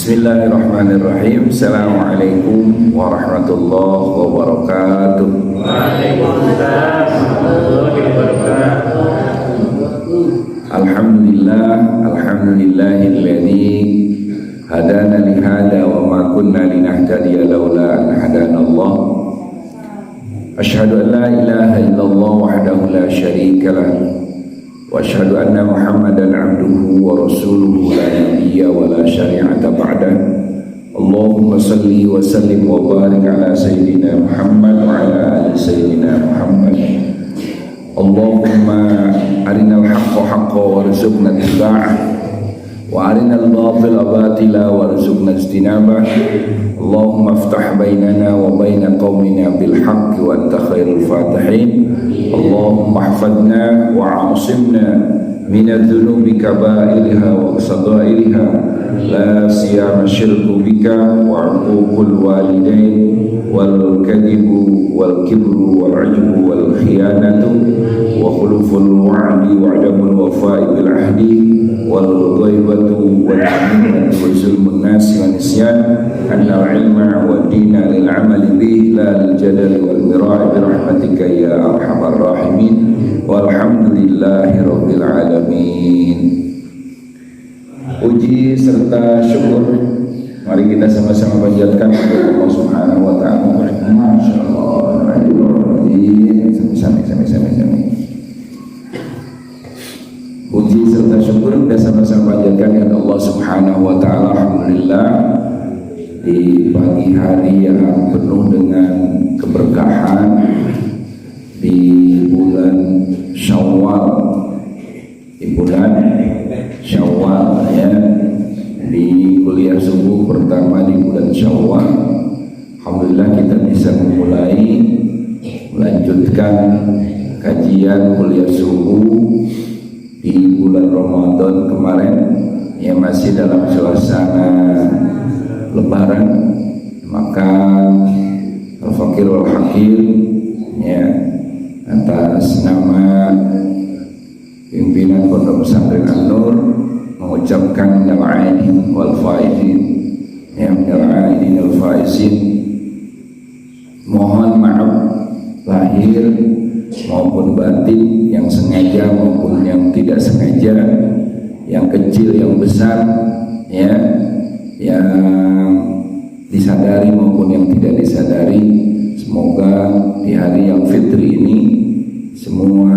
Bismillahirrahmanirrahim. Assalamualaikum warahmatullahi wabarakatuh. Waalaikumsalam warahmatullahi wabarakatuh. Alhamdulillahilladzi hadana li hada wa ma kunna linahtadiya laula an hadana Allah. Asyhadu an la ilaha illallah wahdahu la syarika lah. Wa asyhadu anna Muhammadan abduhu wa rasuluhu la nabiyya wa la syari'ata ba'dah. Allahumma salli wa sallim wa barik ala sayyidina Muhammad wa ala ali sayyidina Muhammad. Allahumma arinal haqqa haqqan warzuqna ittiba'ah wa arinal batila batila warzuqna ijtinabah. Allahumma iftah bainana wa baina qaumina bil haqqi wa anta khairul fatihin. Allahumma ihfadna wa asimna min adh-dhunubi kaba'iriha wa sadairiha la siyama syirku bika wa uququl walidain wal kadhibu wal kibru wal ujbu wal khiyanatu wa khuluful wa'di wa adamul wafa'i bil ahdi wal ghaibatu wal aminatu wa zulmun nasi wa nisyan anna ilma wa dina lil amali bih la lil jadal wal mira'i bi rahmatika ya arhamar rahimin walhamdulillahi rabbil alamin. Puji serta syukur mari kita sama-sama panjatkan kepada Allah Subhanahu wa taala. Masyaallah. Sami. Puji serta syukur kita sama-sama panjatkan kepada Allah Subhanahu wa taala. Alhamdulillah di pagi hari yang penuh dengan keberkahan di bulan Syawal, ya, di kuliah subuh pertama di bulan Syawal. Alhamdulillah kita bisa melanjutkan kajian kuliah subuh di bulan Ramadan kemarin, yang masih dalam suasana Lebaran. Maka Al-Fakir wal-Hakir, ya, atas nama pimpinan Pondok Pesantren An-Nur mengucapkan minal aidin wal faizin, ya, minal aidin wal faizin, mohon maaf lahir maupun batin, yang sengaja maupun yang tidak sengaja, yang kecil yang besar, ya, yang disadari maupun yang tidak disadari. Semoga di hari yang fitri ini semua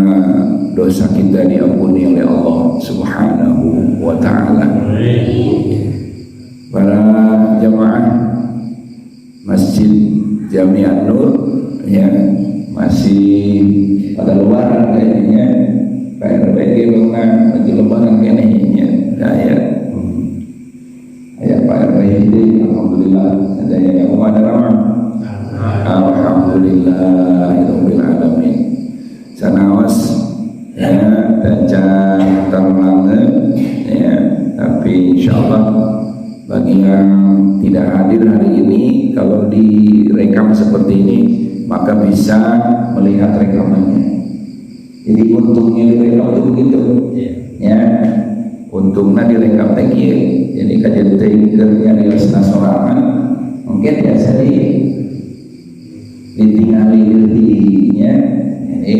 dosa kita diampuni oleh Allah Subhanahu wa ta'ala. Para jamaah Masjid Jami An-Nur, ya, masih pada lebaran kayaknya. PRBG banget lagi lebaran kayaknya. Ya. Ya PRBG, alhamdulillah ada yang ada ramah. Alhamdulillahirabbil alamin. Sanawas, ya, dan terlange, ya, tapi insyaallah bagi yang tidak hadir hari ini, kalau direkam seperti ini maka bisa melihat rekamannya. Jadi untungnya direkam itu begitu, ya, untungnya direkam tekir. Jadi kajian tekernya di nasorangan mungkin biasa ditinggali dirinya. Ini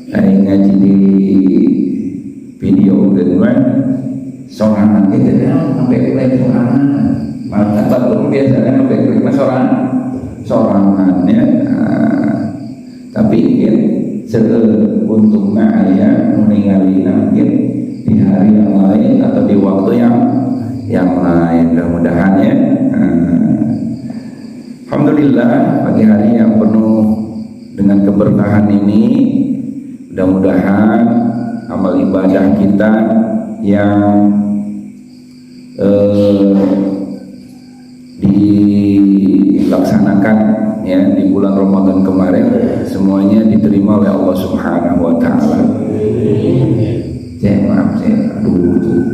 hari ngaji di video kedua sorangan kita sampai klik sorangan, maka baru biasanya sampai klik sorangan, ya. Tapi ya seuntungnya ya meninggali mungkin di hari yang lain atau di waktu yang lain, mudah-mudahan, ya. Alhamdulillah pagi hari yang penuh dengan keberkahan ini, mudah-mudahan amal ibadah kita yang dilaksanakan, ya, di bulan Ramadan kemarin semuanya diterima oleh Allah Subhanahu wa taala. Maaf,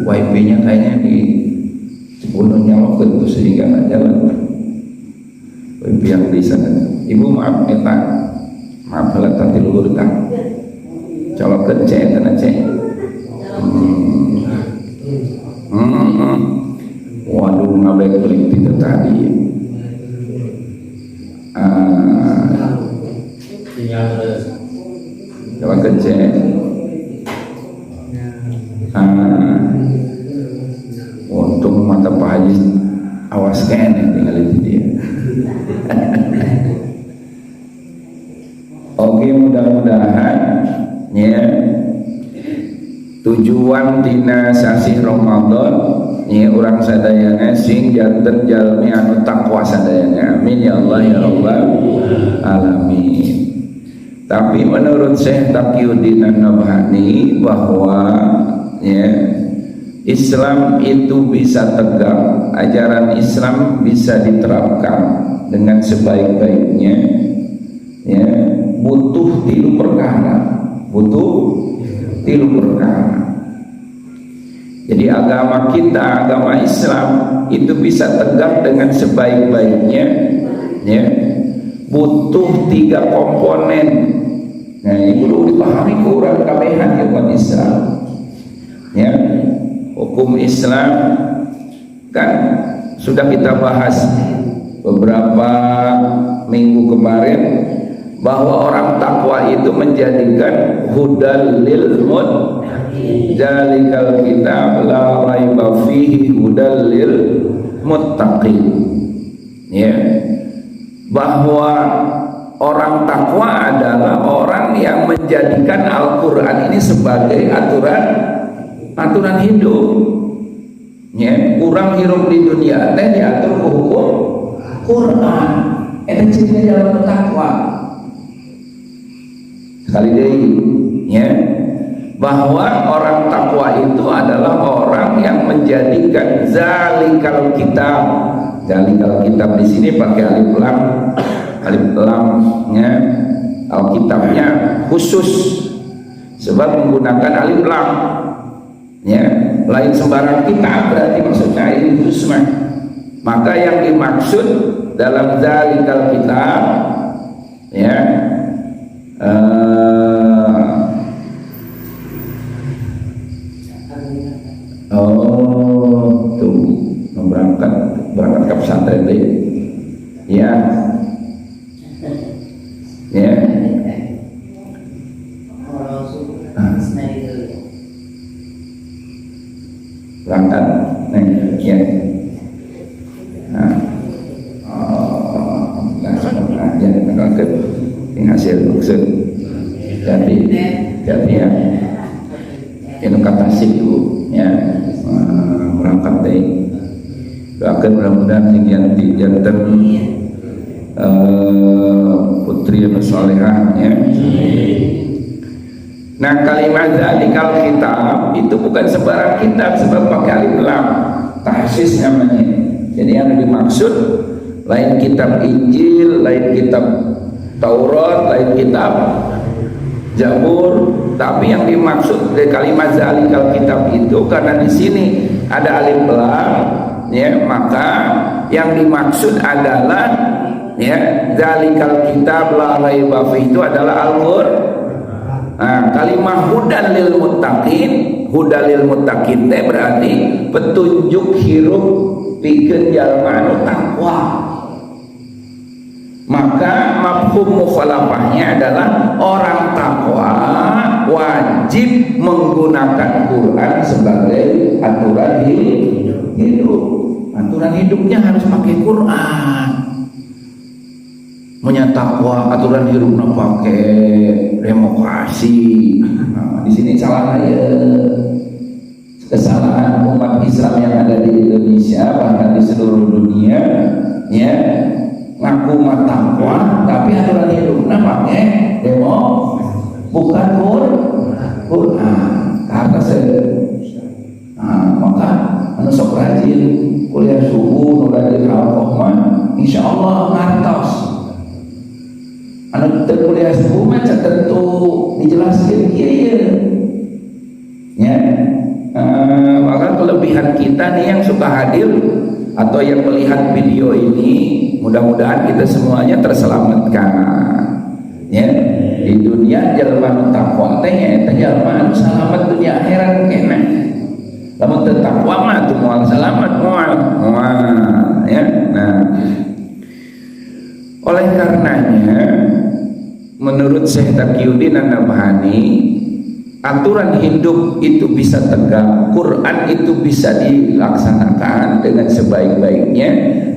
WiFi-nya kayaknya di sebelumnya waktu itu sehingga nggak jalan. WiFi yang di sana. Ibu maaf, maaf kalau tadi luhur tak. Colokeun cek tanah cek. Waduh. ngabek beli itu tadi. Coba kecek. Untung mata Pak Haji awas kene tinggal itu dia. Oke, mudah-mudahan ya tujuan tina sasih Ramadan ya orang sadayana sing janten jalmi anu takwa sadayana. Amin ya Allah ya Rabbal alamin. Tapi menurut Syekh Taqiyuddin An-Nabhani bahwa ya Islam itu bisa tegak, ajaran Islam bisa diterapkan dengan sebaik-baiknya ya, butuh tilu perkara. Jadi agama kita, agama Islam itu bisa tegak dengan sebaik-baiknya ya, butuh 3 komponen. Nah, ini perlu dipahami kurang kabehan ya umat Islam ya. Hukum Islam kan sudah kita bahas beberapa minggu kemarin bahwa orang takwa itu menjadikan hudal lil muttaqin. Zalikal kitab la raiba fihi hudal lil muttaqin. Ya. Bahwa orang takwa adalah orang yang menjadikan Al-Qur'an ini sebagai aturan hidup. Ya, kurang hidup di dunia teh diatur hukum Quran. Eta ciri jalan takwa. Sekali deui ya, bahwa orang takwa itu adalah orang yang menjadikan zalikal kitab. Zalikal kitab di sini pakai alif lamnya Alkitabnya khusus sebab menggunakan alif lam ya, lain sembarang kitab berarti maksudnya ini khusus. Maka yang dimaksud dalam zalikal kitab ya tuh berangkat ke pesantren deh ya ya berangkat nih ya berangkat yang hasil maksud jadi ya ini kata situ ya berangkat deh doakan mudah-mudahan sing janten putri yang salehah ya. Nah, kalimat zalikal kitab itu bukan sembarang kitab sebab pakai alif lam tahsis namanya. Jadi yang dimaksud lain kitab Injil, lain kitab Taurat, lain kitab Zabur, tapi yang dimaksud dari kalimat zalikal kitab itu karena di sini ada alif lam ya, maka yang dimaksud adalah ya zalikal kitab la raiba fihi itu adalah Al-Qur'an. Nah, kalimat hudan lil muttaqin, hudan lil muttaqin teh berarti petunjuk hirup pikeun jalma anu takwa. Maka mafhum mukhalafahnya adalah orang takwa wajib menggunakan Quran sebagai aturan hidup. Aturan hidupnya harus pakai Quran. Menyatakwa aturan hidupnya pakai demokrasi. Nah, di sini salah ya. Kesalahan umat Islam yang ada di Indonesia bahkan di seluruh dunia ya, ngaku mah takwa tapi aturan hidupnya pakai demo bukan Quran. Kata saya maka anu sok rajin kuliah subuh nu rajin al-Qur'an insyaallah ngantos. Anu teu kuliah subuh mah tentu dijelaskeun kieu ya. Maka kelebihan kita nih yang suka hadir atau yang melihat video ini, mudah-mudahan kita semuanya terselamatkan ya. Di dunia jalma takwa teh eta jalma anu salamet dunia akhirat keneh. Lamun teu takwa mah teu moal salamet moal makanya menurut Syekh Taqiyuddin An-Nabhani, aturan hidup itu bisa tegak, Quran itu bisa dilaksanakan dengan sebaik-baiknya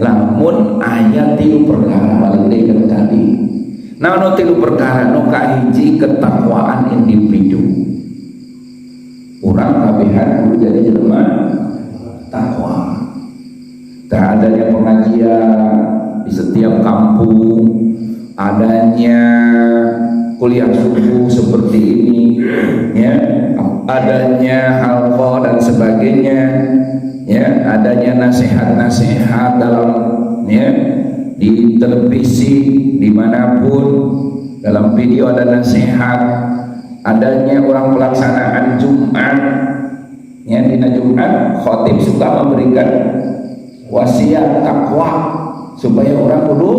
lamun ayat tilu perkara balik deui tadi. Nah, no tilu perkara nu kahiji ketakwaan individu. Urang kabehan kudu jadi jelema takwa. Tak adanya pengajian di setiap kampung, adanya kuliah subuh seperti ini, ya, adanya halqa dan sebagainya, ya, adanya nasihat-nasihat dalam, ya, di televisi dimanapun, dalam video ada nasihat, adanya orang pelaksanaan Jumat, ya, di Jumat khotib suka memberikan wasiat takwa supaya orang kudu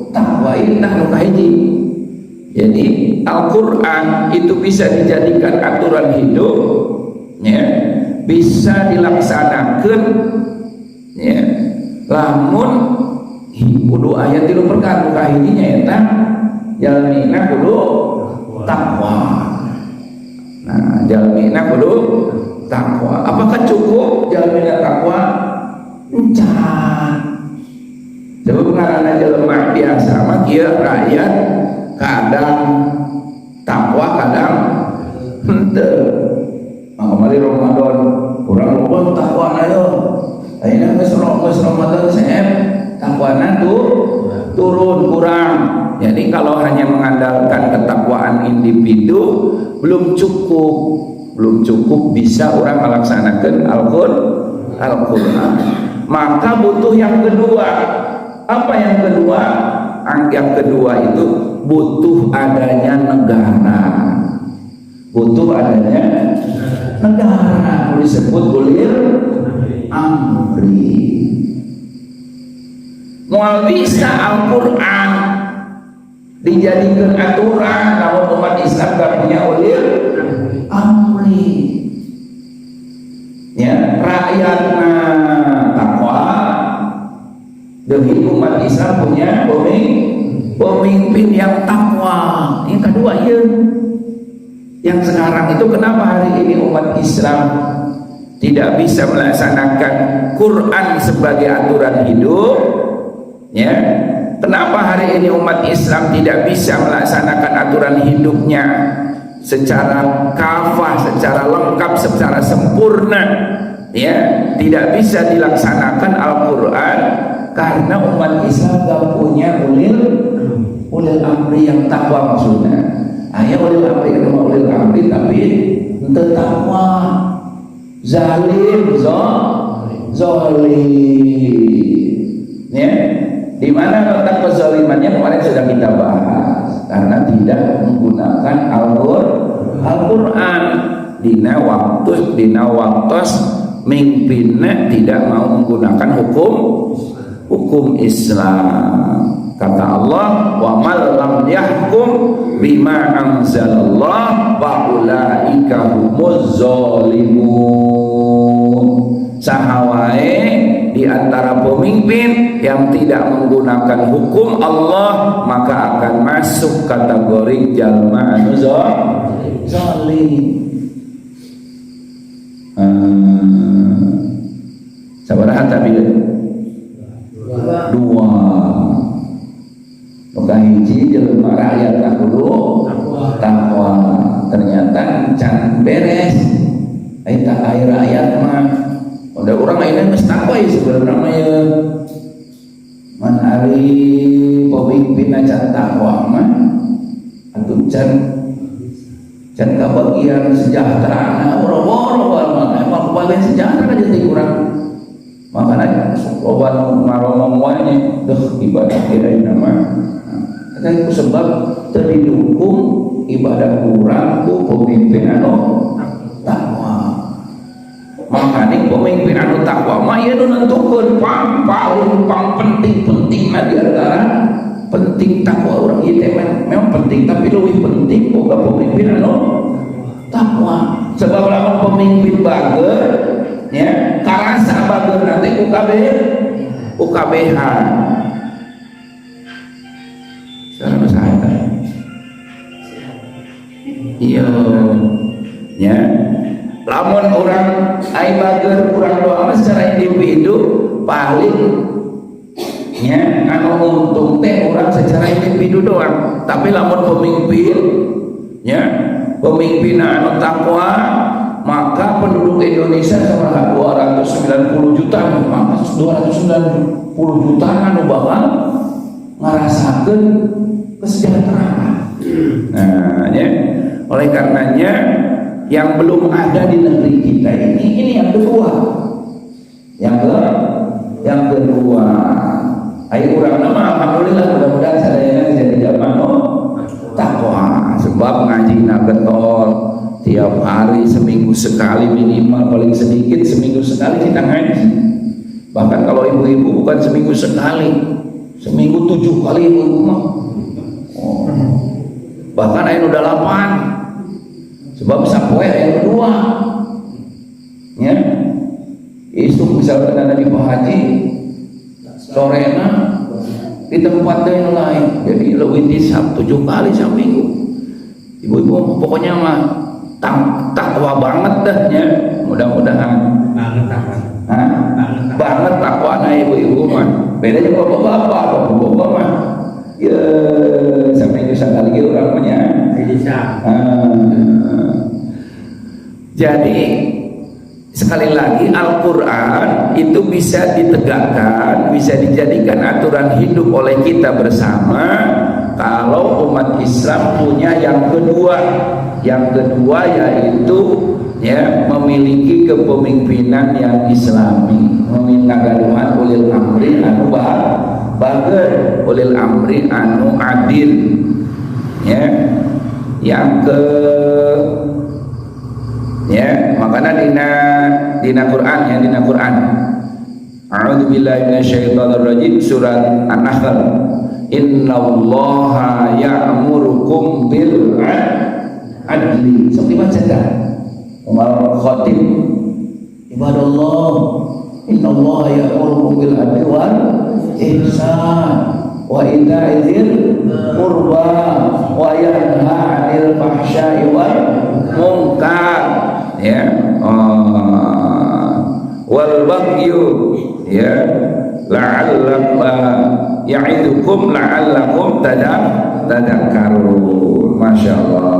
takwa indah nu kahiji. Jadi Al-Quran itu bisa dijadikan aturan hidup, ya, bisa dilaksanakan, ya, lamun kudu ayat tilu perkara kahidinya eta jalmina kudu takwa. Nah, jalmina kudu takwa. Apakah cukup jalmina takwa? Encan. Sebab ngaranna jelema biasa mah kieu rakyat kadang takwa kadang henteu. Kemarin Ramadan urang loba takwa na yo. Ayeuna geus Ramadan saeb takwana turun kurang. Jadi kalau hanya mengandalkan ketakwaan individu belum cukup bisa orang melaksanakan Al-Quran. Maka butuh yang kedua. Apa yang kedua? Yang kedua itu butuh adanya negara. Butuh adanya negara. Disebut ulil amri. Moal bisa Al-Quran dijadikan aturan, namun umat Islam gak punya ulil amri. Ya, rakyatna takwa, demi umat Islam punya pemimpin yang takwa. Yang kedua, ya, yang sekarang itu kenapa hari ini umat Islam tidak bisa melaksanakan Quran sebagai aturan hidup, ya? Kenapa hari ini umat Islam tidak bisa melaksanakan aturan hidupnya secara kafah, secara lengkap, secara sempurna, ya? Tidak bisa dilaksanakan Al-Quran karena umat Islam gak punya ulil amri yang takwa. Maksudnya ayat ulil amri itu ulil amri tapi ente takwa, zalim, zolim, ya. Di mana letak kezalimannya kemarin sudah kita bahas, karena tidak menggunakan Al-Quran dina waktos mimpinnya tidak mau menggunakan hukum Islam. Kata Allah, wa man lam yahkum bima anzalallah fa ulaika humuz zalimun. Sahawae di antara pemimpin yang tidak menggunakan hukum Allah maka akan masuk kategori jalma anu zalim. Sabaraha tapi dua. Maka hiji jelema rakyat kudu takwa. Ternyata can beres. Eta air rakyat mah udah orang lainnya mesti takwa ya sebenarnya ya. Man ari pemimpin aja takwa mah atuh can kabagian sejahtera nah boro-boro mah bagian sejahtera aja ti urang. Makanya loba maromong wae deuh ibadah kira nama. Eta itu sebab teu didukung ibadah urang ku pemimpin anu takwa. Makanya pemimpin anu takwa mah ieu nu nentukeun paling penting di antara penting takwa urang ieu teh memang penting tapi lebih penting boga pemimpin anu takwa. Sebab lamun pemimpin bager ya karasa bager nanti UKBH Sekarang usahakan. Iya, ya. Lamun orang bager kurang doa secara individu paling ya anu untung teh orang secara individu doang. Tapi lamun pemimpin ya, pemimpin anu takwa, maka penduduk Indonesia sama 290 juta, maka 290 juta anu bakal ngarasakeun kesejahteraan. Nah, ya. Oleh karenanya yang belum ada di negeri kita ini yang kedua. Yang kedua, ayo urang nama alhamdulillah mudah-mudahan sadayana jadi zaman takwa. Sebab ngaji getol tiap hari, seminggu sekali minimal, paling sedikit seminggu sekali kita ngaji. Bahkan kalau ibu-ibu bukan seminggu sekali, seminggu 7 kali ibu-ibu mah. Bahkan ayo udah 8. Sebab sapoe yang kedua ya itu misalkan ada di Pak Haji sorena di tempat yang lain, jadi lebih 7 kali seminggu. Ibu-ibu pokoknya mah takwa banget dah ya, mudah-mudahan banget takwa na ibu-ibu mah. Beda juga bapak-bapak mah ya sampai sekali lagi orang punya. Jadi sekali lagi Al-Quran itu bisa ditegakkan, bisa dijadikan aturan hidup oleh kita bersama kalau umat Islam punya yang kedua. Yang kedua yaitu ya memiliki kepemimpinan yang islami, meminta gaduhan ulil amri anu bager, ulil amri anu adil. Ya, yang ke ya makanya dina Quran ya, dina Quran a'udzubillahi minasyaitonir rajim surat An-Nahl innallaha ya'murukum bil adli. Sok dibaca dah Umar Khatib, ibadallah innallaha ya'murukum bil adli wal ihsan wa ita'i dzil qurba wa yanha 'anil fahsya'i wal munkar ya wal baghyu ya la'allakum ya'idukum la'allakum tadakkarun. Masyaallah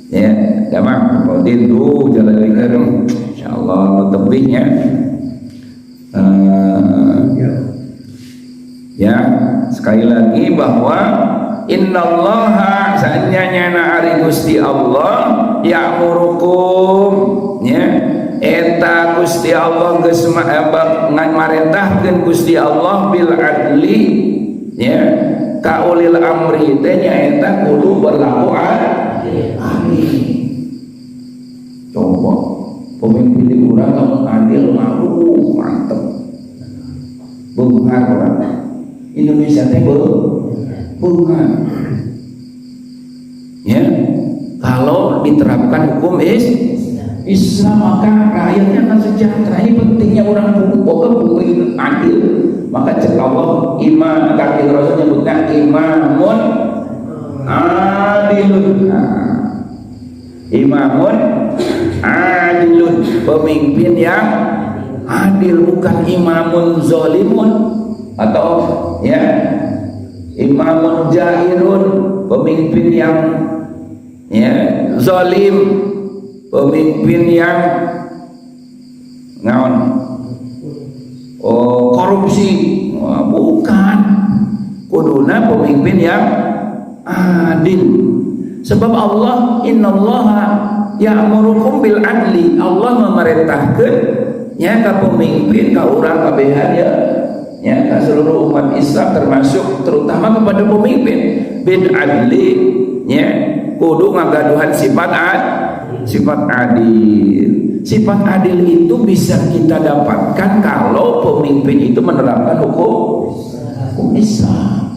ya jamaah kemudian tuh jalan lingkaran insyaallah tebihnya ya sekali lagi bahwa innallaha sanyanya ari Gusti Allah ya'murukum ya eta Gusti Allah geus marentahkeun Gusti Allah bil adli ya ka ulil amri teh nyaeta kudu berlaku adil. Coba pemimpin di urang lamun adil mah mantep beunghar urang Indonesia teh beunghar ya kalau diterapkan hukum Islam maka rakyatnya akan sejahtera. Ini pentingnya orang pemimpin adil. Maka cek Allah iman kaki Rasul nyebutnya imamun adilun. Imamun adilun, pemimpin yang adil, bukan imamun zalimun atau ya imamun jairun, pemimpin yang ya zalim, pemimpin yang korupsi. Bukan, kuduna pemimpin yang adil. Sebab Allah innallaha ya'murukum bil adli, Allah memerintahkan ya ka pemimpin ka urang kabehan ya ka seluruh umat Islam termasuk terutama kepada pemimpin bil adli ya kudu ngagaduhan sifat adil. Sifat adil itu bisa kita dapatkan kalau pemimpin itu menerapkan hukum Islam.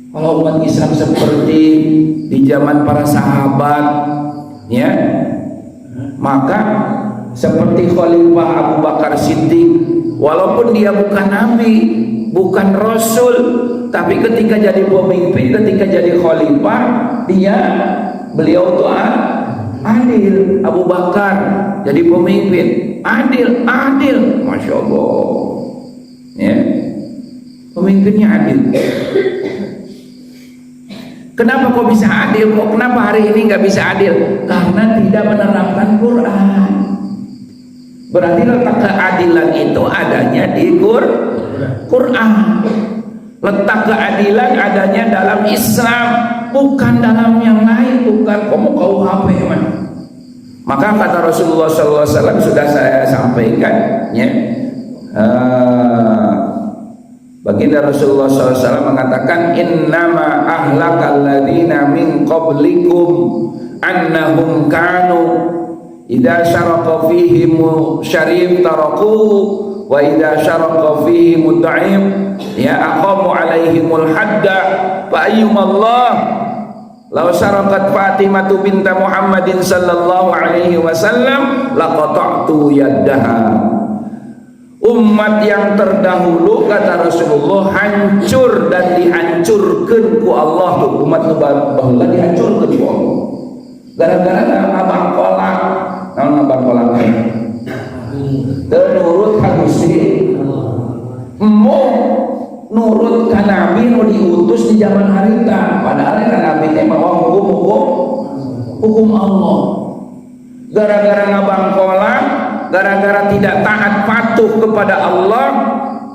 Kalau umat Islam seperti di zaman para sahabat ya, maka seperti Khalifah Abu Bakar Siddiq, walaupun dia bukan nabi, bukan rasul, tapi ketika jadi pemimpin, ketika jadi khalifah, beliau itu adil. Abu Bakar jadi pemimpin, adil, masya Allah, ya, pemimpinnya adil. Kenapa kok bisa adil? Kenapa hari ini nggak bisa adil? Karena tidak menerapkan Quran. Berarti letak keadilan itu adanya di Quran. Letak keadilan adanya dalam Islam, bukan dalam yang lain, bukan kamu KUHP man. Maka kata Rasulullah SAW sudah saya sampaikan, ya. Baginda Rasulullah SAW mengatakan, innama ahlakal ladina min qablikum annahum kanu idza syaraqa fihim syarif tarakuhu wa idza syaraqa fihim mud'im ya aqamu alaihimul hadda fa ayyumallah law syaraqat Fatimah binta Muhammadin sallallahu alaihi wasallam laqata'tu yaddaha. Umat yang terdahulu kata Rasulullah hancur dan dihancurkan ku Allah tuh, umat bahula dihancurkan ku Allah gara-gara ngabang kolak. Naon ngabang kolak teu nurut ka Gusti, mau nurut ka Nabi nu diutus di zaman harita, padahal Nabi teh mawa hukum Allah. Gara-gara ngabang kolak, gara-gara tidak taat patuh kepada Allah,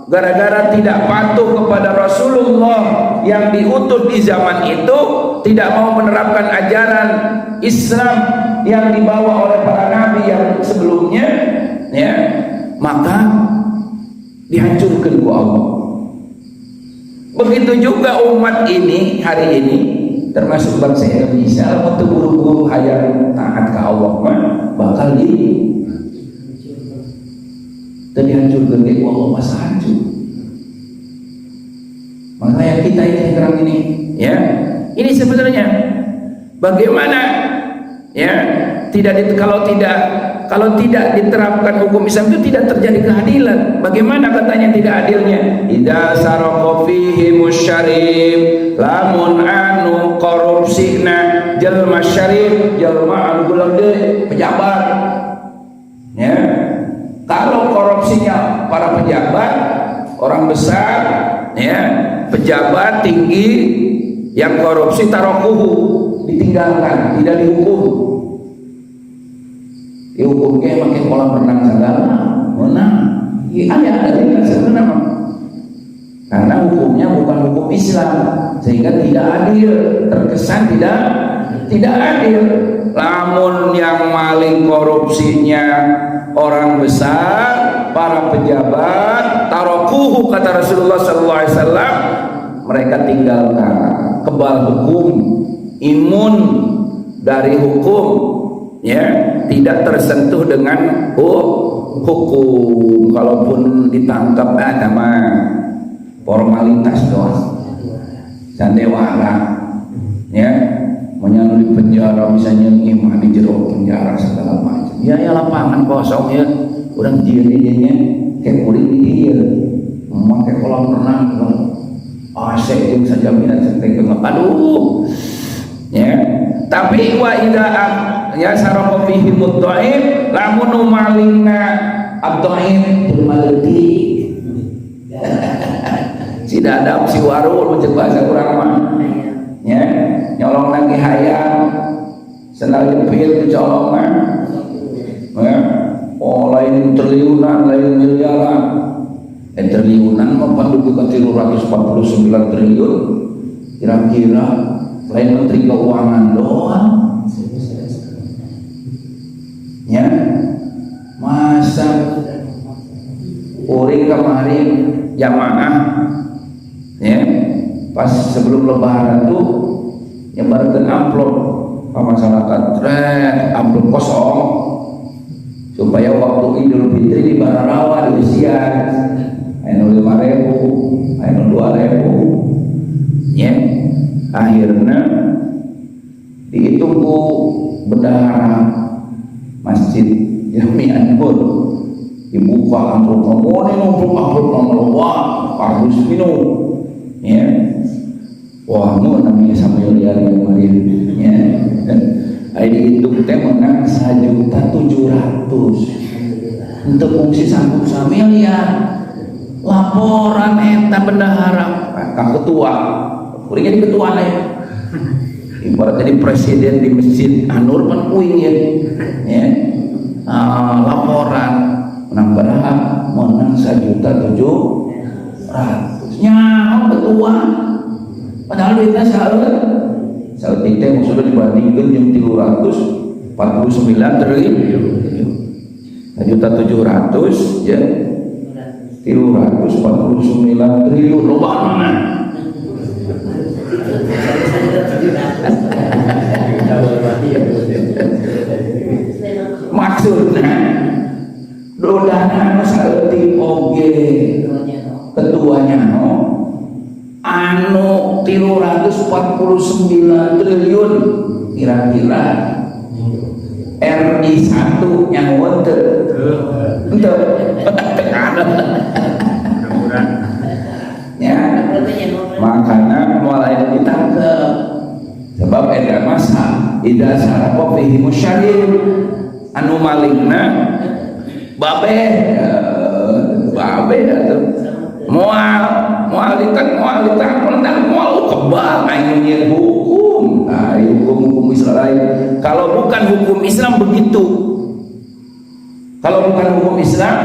gara-gara tidak patuh kepada Rasulullah yang diutus di zaman itu, tidak mau menerapkan ajaran Islam yang dibawa oleh para nabi yang sebelumnya, ya, maka dihancurkan oleh Allah. Begitu juga umat ini hari ini, termasuk bangsa Indonesia, untuk buru-buru hayang taat ke Allah bakal dihancurkan ke Allah, masa hancur. Makanya kita ini sekarang ini, ya, ini sebenarnya bagaimana, ya, kalau tidak diterapkan hukum Islam itu tidak terjadi keadilan. Bagaimana katanya tidak adilnya? Idza saraqa fihi musyarif lamun anu korupsina jalma syarif jalma anu gede pejabat, ya. Kalau korupsinya para pejabat, orang besar, ya, pejabat tinggi yang korupsi tarokuhu, ditinggalkan, tidak dihukum. Dihukum kayak makin kolam renang segala, menang. Iya ada tidak sebenarnya, karena hukumnya bukan hukum Islam, sehingga tidak adil, terkesan tidak adil. Lamun yang maling korupsinya orang besar, para pejabat, tarokuhu kata Rasulullah SAW, mereka tinggalkan, kebal hukum, imun dari hukum, ya, tidak tersentuh dengan hukum. Kalaupun ditangkap sama formalitas doang, sandewara, ya, menyanyi di penjara, misalnya imam di jero penjara segala macam. Ya lapangan kosong ya, orang jadinya kayak kuring di dia, memakai kolam renang, AC itu saja minat centeng tengah, aduh, ya. Tapi wa idza ya sarafa fihi mudhaim lamun malingna abdhaim bermaldi. Tidak ada si warul mencek bahasa urang mah. Ya, nyolong lagi hayang sendal jepit dicolong mah. Ya, oh lain triliunan, lain miliaran. Triliunan mah penduduk 349 triliun. Kira-kira lain menteri keuangan doang. Ya, masa uring kemarin jamaah, ya, pas sebelum lebaran tuh nyebarkan amplop ke masyarakat, amplop kosong supaya waktu Idul Fitri di Bararawa di usia anu 5.000, anu 2.000, ya. Akhirnya ditunggu bendahara Masjid Jami An-Nur dibuka amplop nomor wah harus minum ya. Wah nu namanya sama liar yang kemarin ya. Ini hitung teh menang 1.700.000 untuk fungsi sanggup sambil ya laporan eta bendahara kang ketua kuringnya di ketua nih ibaratnya di presiden di masjid Anur pan kuing ya laporan menang berapa menang 1.700.000 nyaho ketua padahal duitnya saat itu maksudnya dibandingkan yang 349 triliun 1.700.000 ya 349 triliun loba mana maksudnya dodana saeutik oge ketuanya anu 349 triliun kira-kira RI 1 yang wonten untuk ya makanya mulai ditangkap sebab ada masa ida sarapa fihi musyarim anu malingna babe atuh moal kebal aing hukum hukum Israel. Kalau bukan hukum Islam begitu, kalau bukan hukum Islam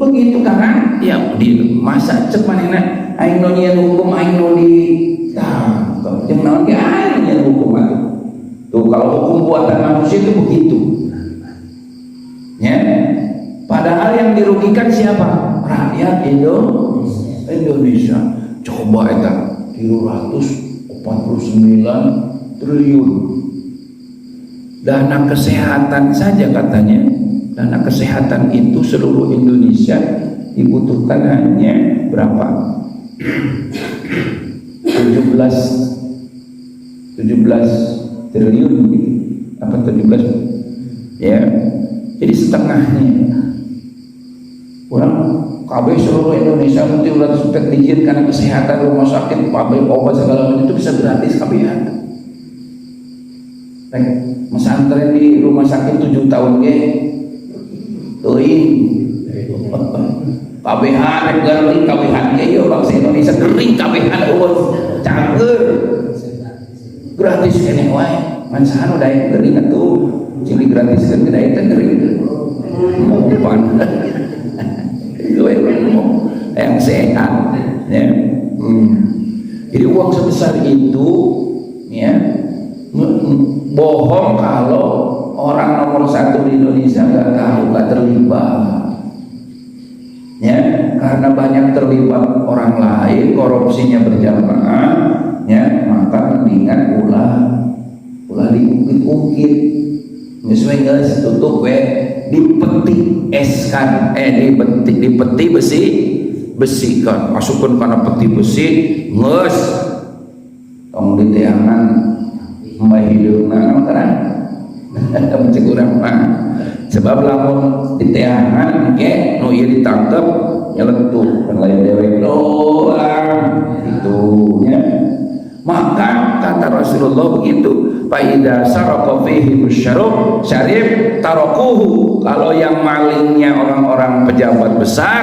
begitu kan ya di masa cek manehna aing nu nyieun hukum aing nu ditangkap jeung naon ge aing nyieun hukum atuh. Tuh kalau hukum buatan manusia itu begitu. Ya. Padahal yang dirugikan siapa? Rakyat Indonesia. Coba eta 349 triliun. Dana kesehatan saja katanya. Dana kesehatan itu seluruh Indonesia dibutuhkan hanya berapa? 17 triliun gitu. Apa 17? Ya. Jadi setengahnya. Orang KB seluruh Indonesia mungkin udah sudah diizin karena kesehatan rumah sakit, pabrik obat segala macam itu bisa gratis KBH. Mesantren di rumah sakit 7 tahun ke, teuing KBH gering KBH ke yo bangsa Indonesia gering KBH eueun cager gratis kene wae ngan saha nu daek gering atuh cili gratiskeun ke daek teh gering umpan yang sehat ya. Jadi uang sebesar itu ya bohong kalau orang nomor 1 di Indonesia nggak tahu, nggak terlibat ya, karena banyak terlibat orang lain, korupsinya berjamaah ya, maka mendingan ulah diungkit-ungkit sesuai guys tutup dipeti eskan dipeti besi kan masukkan karena peti besi nges tong diteangan mbah hidungna kan mencek urang mah sebab lamun diteangan ge nu ieu ditangkep nyeletuk kan lain dewek doang itu nya. Maka kata Rasulullah begitu, faida sarqa fihi musyarib syarif tarakuhu. Kalau yang malingnya orang-orang pejabat besar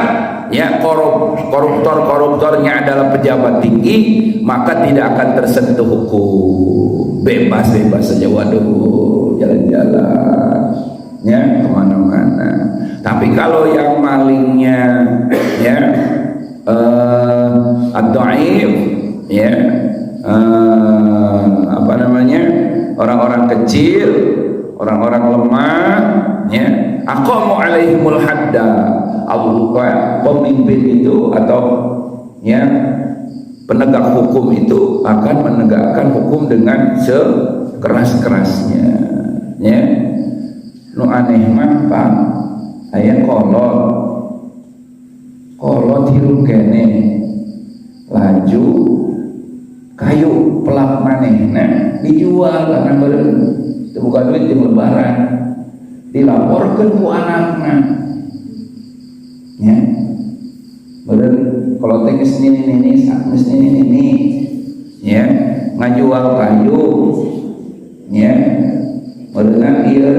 ya, koruptornya adalah pejabat tinggi, maka tidak akan tersentuh hukum, bebas saja, waduh jalan-jalan ya kemana-mana. Tapi kalau yang malingnya ya ad-dhaif ya apa namanya, orang-orang kecil, orang-orang lemah ya, aqamu alaihimul hadda, pemimpin itu atau ya penegak hukum itu akan menegakkan hukum dengan sekeras-kerasnya ya. Nu aneh mah Pak aya kolot hirup kene laju kayu pelak manehna dijual karena bukan duit di lebaran, dilaporkan ku anakna Ya. Bener kalau teknis ini, ya ngajual kayu, ya berenang dia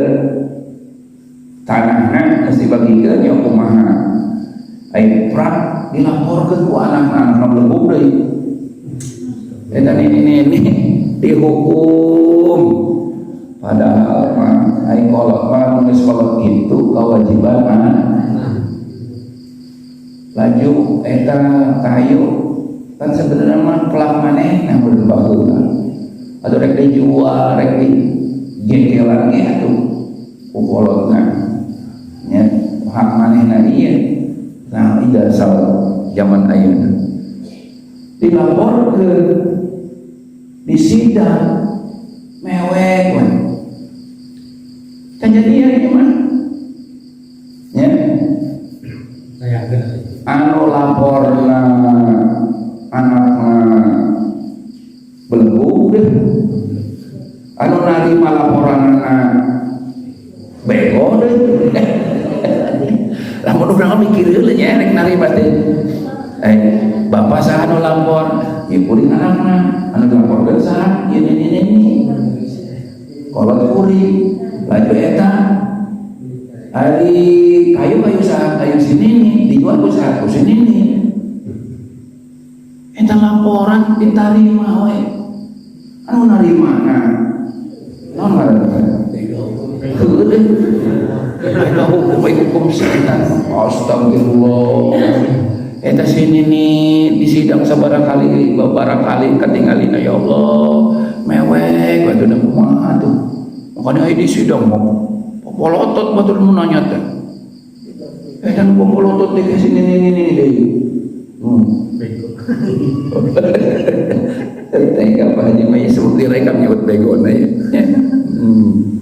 tanahnya mesti bagikan yang kumaha, ayo prak dilaporkan ku anak-anak belum deh, dan ini dihukum, padahal mah ayo kolot mah nulis kolot itu kewajiban laju eta kayu kan sebenarnya mah pelang maneh yang berbahagia atau rek dijual rek di jengkelan ge atuh kukolotna nya hak manehna ieu nah ida sal zaman ayeuna dilaporkeun di sidang mewek we kejadian ieu mah nya anu laporna anakna belenggu deh anu narima laporanna bego deh lamun urang mikir heula nya rek narima teh bapak saha anu lapor ieu kuring anakna anu laporkeun saha ieu ini kolot kuring laju eta ari kayu saha kayu sini nih dijual ku saha ku sini nih eta laporan ditarima we anu narimana naon ngaranna heuh eta hukum setan astagfirullah eta sini nih di sidang sabarangkali katingalina ya Allah mewek batur kumaha tuh makanya di sidang mau polotot batur mun nanya teh dan polotot di sini ini deh bego tega apa aja mah sebut direkam nyebut bego na ya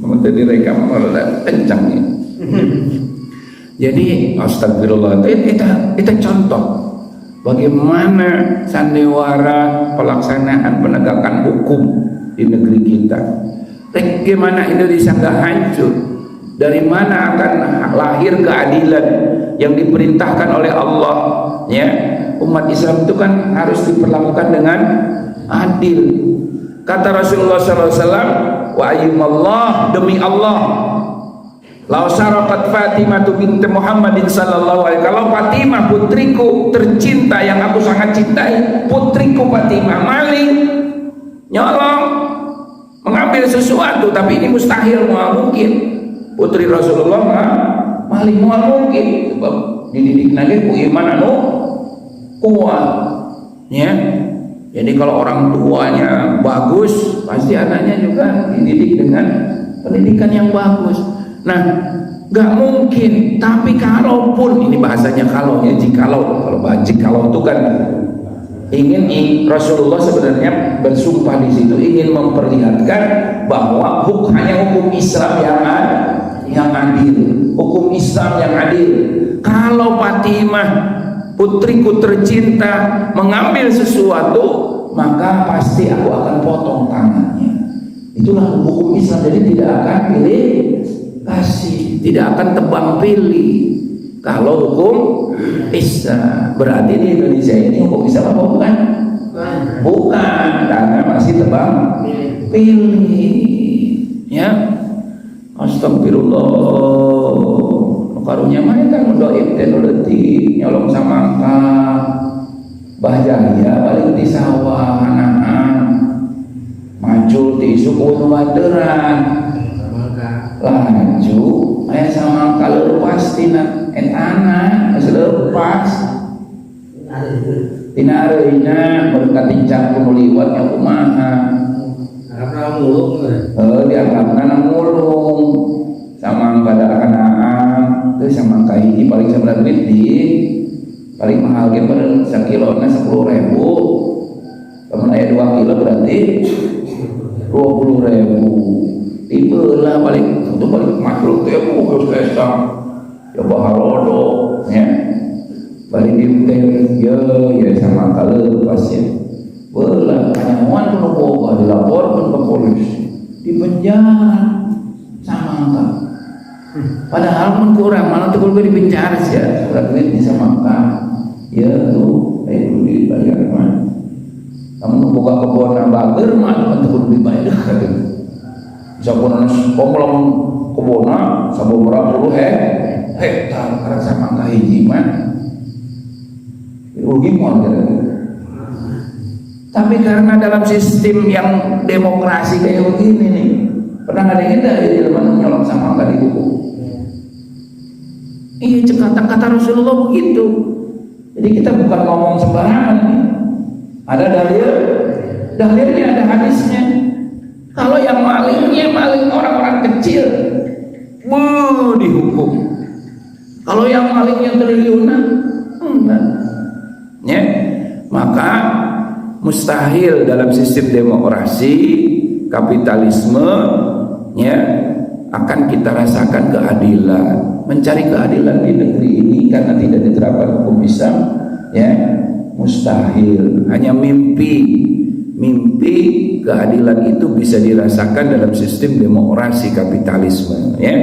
mun teh direkam rada kencang ya jadi astagfirullah itu contoh bagaimana sandiwara pelaksanaan penegakan hukum di negeri kita. Bagaimana Indonesia nggak hancur? Dari mana akan lahir keadilan yang diperintahkan oleh Allah? Ya, umat Islam itu kan harus diperlakukan dengan adil. Kata Rasulullah SAW, wa ayyumallah demi Allah. Lau syarakat Fatimah binti Muhammadin sallallahu alaihi wasallam. Kalau Fatimah putriku tercinta yang aku sangat cintai, putriku Fatimah maling, nyolong, mengambil sesuatu, tapi ini mustahil, mual mungkin. Putri Rasulullah maling mual mungkin, sebab dididik nage ku iman anu kuat. Ya. Jadi kalau orang tuanya bagus, pasti anaknya juga dididik dengan pendidikan yang bagus. Nah, nggak mungkin. Tapi kalaupun ini bahasanya kalau ya jikalau itu kan ingin Rasulullah sebenarnya bersumpah di situ ingin memperlihatkan bahwa hanya hukum Islam yang adil, hukum Islam yang adil. Kalau Fatimah putriku tercinta mengambil sesuatu, maka pasti aku akan potong tangannya. Itulah hukum Islam. Jadi tidak akan pilih kasih, tidak akan tebang pilih. Kalau hukum Islam berarti di Indonesia ini hukum Islam apa bukan? Bukan, karena masih tebang pilih. Ya, astagfirullah. Karunya mana kan mendoib dan letik nyolong samangka, bahaya balik di sawah anak-anak, macul di suku numaderan. Laju aya sama kalau lepas tina etana lepas tina areuna berkat tincang liwat yang kumaha arapna mulung dianggapna mulung sama pada anak teu sama kahiji paling 9 duit di paling mahal ge pada sakilona 10.000 lamun aya 2 kilo berarti 20.000 dibelah paling untuk balik makhluk itu ya harus pesta ya bahalodo ya balik ditem ya sama kalau pasien belah nyamuan pun boga dilaporkan ke polisi di penjara sama enggak padahal pun kurang malah tuh gue di penjara sih ya ada duit bisa makan. Ya tuh, kudu dibayar mah. Kamu buka kebun bager mah kudu dibayar kan. Sampun pomlong kebuna sabaraha puluh hektar karena sama hiji mah. Rugi moal kira-kira. Tapi karena dalam sistem yang demokrasi kayak begini nih, pernah ada kita di zaman nyolong sama nggak dihukum. Iya, kata Rasulullah begitu. Jadi kita bukan ngomong sembarangan. Ada dalilnya, ada hadisnya. Kalau yang malingnya maling orang-orang kecil, dihukum. Kalau yang malingnya triliunan, enggak. Ya, maka mustahil dalam sistem demokrasi kapitalisme ya akan kita rasakan keadilan. Mencari keadilan di negeri ini karena tidak diterapkan hukum Islam ya mustahil. Hanya mimpi keadilan itu bisa dirasakan dalam sistem demokrasi kapitalisme ya.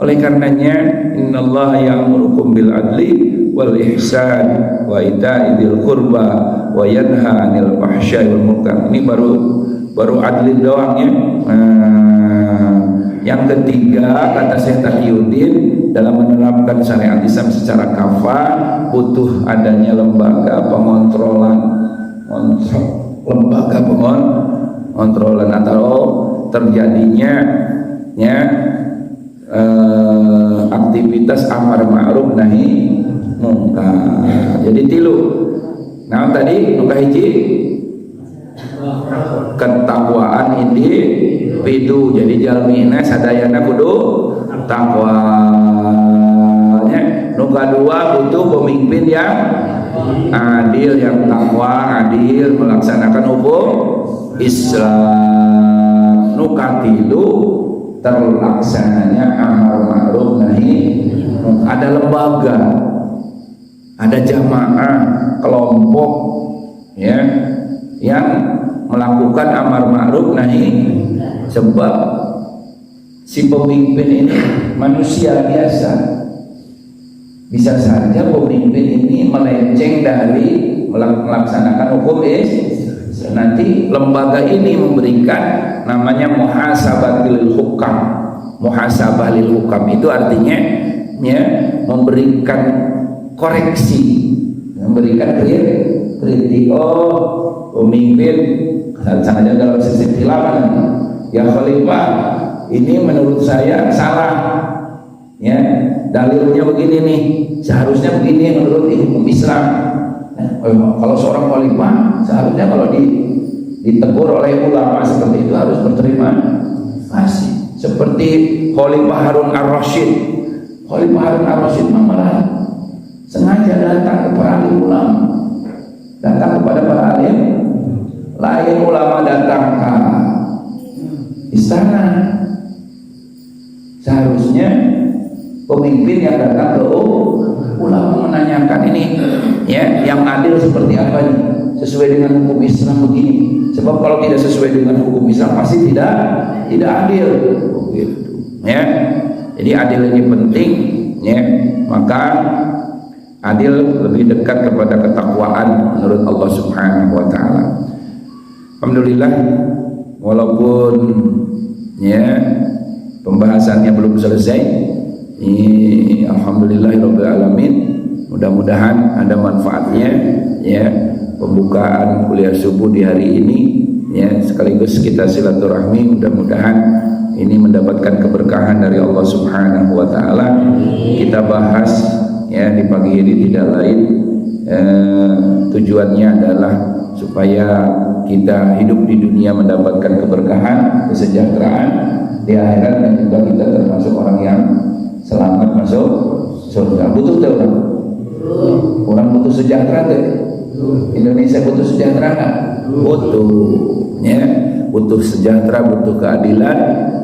Oleh karenanya innallaha ya'murukum bil adli wal ihsan wa ita'i dzil qurba wa yanha 'anil fahsya'i wal munkar. Ini baru adli doang ya. Yang ketiga kata Syekh Taqiyuddin, dalam menerapkan syariat Islam secara kafah butuh adanya lembaga pengontrolan atau terjadinya ya aktivitas amar ma'ruf nahi munkar. Jadi tilu. Nah tadi nuka hiji ketakwaan individu. Jadi jalmina sadayana kudu takwa. Nuka dua butuh pemimpin yang adil, yang takwa, adil melaksanakan hukum Islam. Nuka tilu terlaksananya amar ma'ruf nahi. Ada lembaga, ada jamaah, kelompok ya yang melakukan amar ma'ruf nahi. Sebab si pemimpin ini manusia biasa. Bisa saja pemimpin ini melenceng dari melaksanakan hukum nanti lembaga ini memberikan namanya muhasabatul hukam. Muhasabah lil hukam itu artinya ya memberikan koreksi, memberikan kritik. Oh pemimpin saja dalam sistem khilafah ya khalifah ini menurut saya salah ya, dalilnya begini nih, seharusnya begini menurut hukum Islam. Kalau seorang khalifah seharusnya kalau ditegur oleh ulama seperti itu harus berterima kasih. Seperti Khalifah Harun Ar-Rasyid. Khalifah Harun Ar-Rasyid malah sengaja datang kepada alim ulama, datang kepada para alim lain, ulama datang ke istana. Seharusnya pemimpin yang datang ke ulama menanyakan ini ya yang adil seperti apa nih, sesuai dengan hukum Islam begini. Sebab kalau tidak sesuai dengan hukum Islam pasti tidak adil gitu ya. Jadi adil ini penting ya. Maka adil lebih dekat kepada ketakwaan menurut Allah Subhanahu wa taala. Alhamdulillah walaupun ya pembahasannya belum selesai. Alhamdulillahirabbil alamin. Mudah-mudahan ada manfaatnya ya pembukaan kuliah subuh di hari ini ya, sekaligus kita silaturahmi. Mudah-mudahan ini mendapatkan keberkahan dari Allah Subhanahu wa taala. Kita bahas ya di pagi ini tidak lain tujuannya adalah supaya kita hidup di dunia mendapatkan keberkahan, kesejahteraan, di akhirat dan juga kita termasuk orang yang selamat masuk surga. Butuh tuh orang butuh sejahtera tuh. Indonesia butuh sejahtera nggak? Butuh ya, butuh sejahtera, butuh keadilan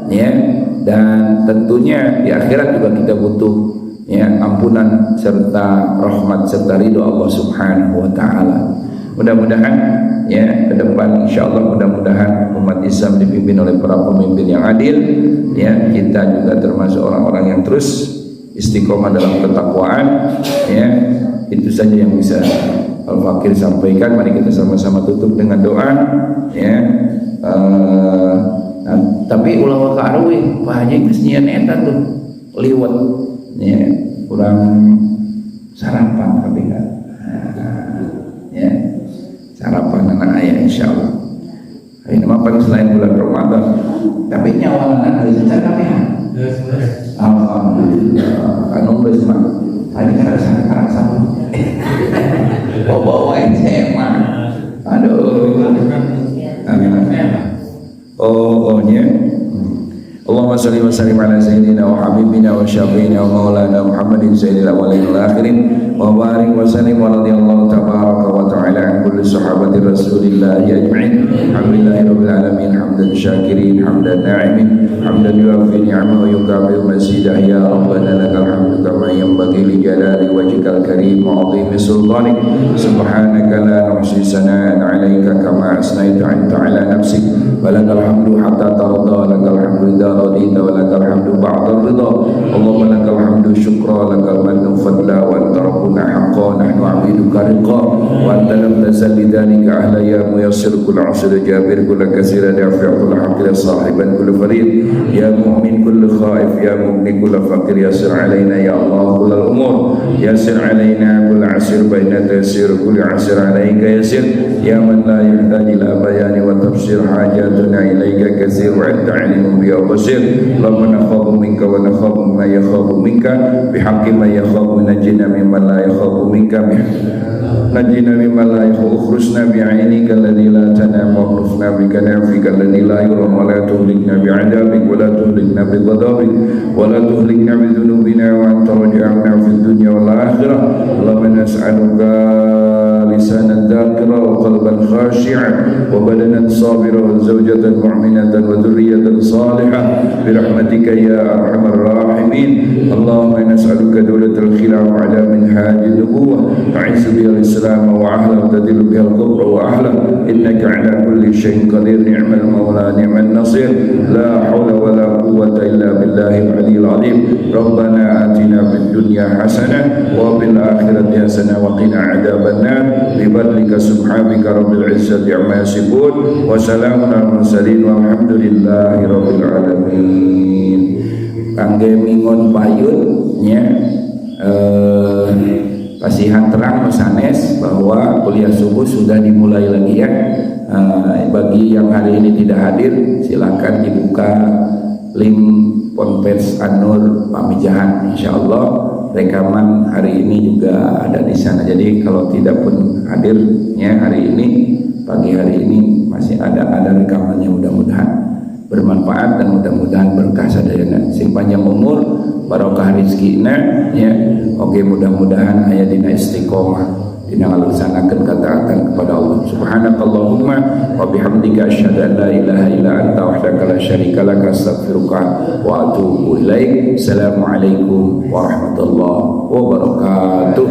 ya, dan tentunya di akhirat juga kita butuh ya ampunan serta rahmat serta ridho Allah Subhanahu wa taala. Mudah-mudahan ya ke depan insyaallah mudah-mudahan umat Islam dipimpin oleh para pemimpin yang adil ya, kita juga termasuk orang-orang yang terus istiqomah dalam ketakwaan, ya. Itu saja yang bisa Al-Fakir sampaikan. Mari kita sama-sama tutup dengan doa, ya. Nah, tapi ulah karwi Pak Haji kesenian eta tuh liwat, ya, kurang sarapan tapi kan, ya, sarapan anak ayah insyaallah. Ini mapan selain bulan Ramadan, tapi nyawa anak harus cakap ya. Alhamdulillah, kanung besar. Tadi kan ada sama. Bawa SMA. Aduh. Oh, Allahumma salli wa sallim ala sayyidina wa habibina wa syafiina wa maulana Muhammadin sayyidil awwalin wal akhirin wa barik wa sallim wa radhiyallahu tabaraka wa ta'ala an kulli sahabati rasulillah ajma'in. Alhamdulillahi rabbil alamin hamdan syakirin hamdan na'imin hamdan yuafi ni'amahu wa yukafi mazidah ya rabbana lakal hamdu kama yanbaghi li jalali wajhikal karim wa 'azimi sultanik subhanaka la nuhsi sana'an 'alaika kama asnaita 'ala nafsik wa lakal hamdu hatta tarda lakal hamdu radita wa lakal hamdu ba'da ridha. Allahumma lakal hamdu syukra lakal mannu fadla wa anta rabbuna haqqan nahnu 'abiduka riqa wa anta lam tazal lidzalika ahla ya muyassir kull 'usr jabir kull katsir dafi' kull haqqi sahiban kull farid ya mu'min kull khaif ya mu'min kull faqir yassir 'alaina ya Allah kull al-umur yassir 'alaina kull 'asir baina taysir kull 'asir 'alaika yassir ya man la yahtaju ila bayani wa tafsir hajatuna ilaika katsir wa anta 'alimun bi Allahumma nakhafu minka wa nakhafu ma yakhafu minka bihaqqi ma yakhafu najina mimman la yakhafu minka najina mimman la yakhafu ukhrusna bi'ainika alladhi la tanam wa ukhrusna bika nafika alladhi la yuram wa la tuhlikna bi'adabik wa la tuhlikna bi ghadabik wa la tuhlikna bi dhunubina wa anta raja'na fid dunya wal akhirah. Allahumma nas'aluka lisanan dhakira wa qalban khashi'an wa badanan sabira wa zawjatan mu'minatan wa dhurriyatan salihah برحمتك يا أرحم الراحمين. اللهم نسألك دولة الخلاف على منهاج النبوة تعز بها الإسلام وأهله وتذل بها الكفر وأهله إنك على كل شيء قدير نعم المولى نعم النصير لا حول ولا قوة إلا بالله العلي العظيم. ربنا آتنا في الدنيا حسنة وفي الآخرة حسنة وقنا عذاب النار بفضلك سبحانك رب العزة عما يصفون وسلام على المرسلين والحمد لله رب العالمين. Kangge mingon payun nya pasihan terang sanes bahwa kuliah subuh sudah dimulai lagi ya. Bagi yang hari ini tidak hadir silakan dibuka link Ponpes An-Nur Pamijahan, insyaallah rekaman hari ini juga ada di sana. Jadi kalau tidak pun hadirnya hari ini pagi hari ini masih ada rekamannya, mudah-mudahan bermanfaat dan mudah-mudahan berkah sadayana sing panjang umur barokah rezekina ya. Oke, mudah-mudahan aya dina istiqomah dina ngalaksanakeun ketaatan kepada Allah. Subhanakallahumma wa bihamdika asyhadu an la ilaha illa anta wahdaka la syarika lak astaghfiruka wa atubu ilaik. Assalamualaikum warahmatullahi wabarakatuh.